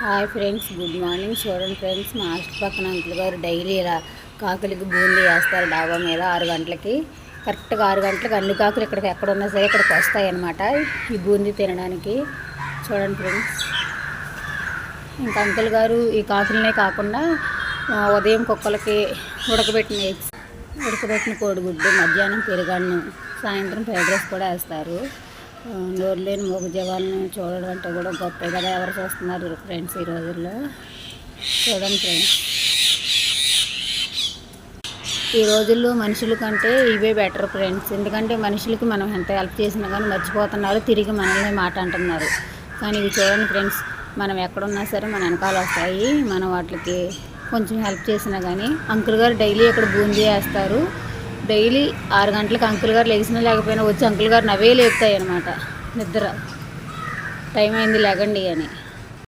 Hi friends, good morning. చూడండి friends, మా hostel పక్కన అంకుల్ గారు డైలీ ఇలా కాకులకి బూందీ వేస్తారు డాబా మీద 6 గంటలకి. కరెక్ట్గా 6 గంటలకు అన్ని కాకులు ఇక్కడికి ఎక్కడున్నా సరే ఇక్కడికి వస్తాయి అన్నమాట ఈ బూందీ తినడానికి. చూడండి ఫ్రెండ్స్, ఇంకా అంకుల్ గారు ఈ కాకులనే కాకుండా ఉదయం కుక్కలకి ఉడకబెట్టిన ఎగ్స్, ఉడకబెట్టిన కోడిగుడ్డు, మధ్యాహ్నం పెరుగన్నం, సాయంత్రం ఫ్రైడ్ రైస్ కూడా వేస్తారు. నోరు లేని మూగ జీవాలను చూడడం అంటే కూడా గొప్ప కదా. ఎవరు చూస్తున్నారు ఫ్రెండ్స్ ఈ రోజుల్లో? చూడండి ఫ్రెండ్స్, ఈ రోజుల్లో మనుషుల కంటే ఇవే బెటర్ ఫ్రెండ్స్. ఎందుకంటే మనుషులకి మనం ఎంత హెల్ప్ చేసినా కానీ మర్చిపోతున్నారు, తిరిగి మనల్ని మాట అంటున్నారు. కానీ ఇవి చూడండి ఫ్రెండ్స్, మనం ఎక్కడున్నా సరే మన వెనకాల వస్తాయి. మనం వాటికి కొంచెం హెల్ప్ చేసినా కానీ. అంకుల్ గారు డైలీ ఇక్కడ బూందీ వేస్తారు. డైలీ 6 గంటలకు అంకుల్ గారు లేచినా లేకపోయినా వచ్చి అంకుల్ గారు నవ్వే లేపుతాయి అన్నమాట. నిద్ర టైం అయింది, లేగండి అని.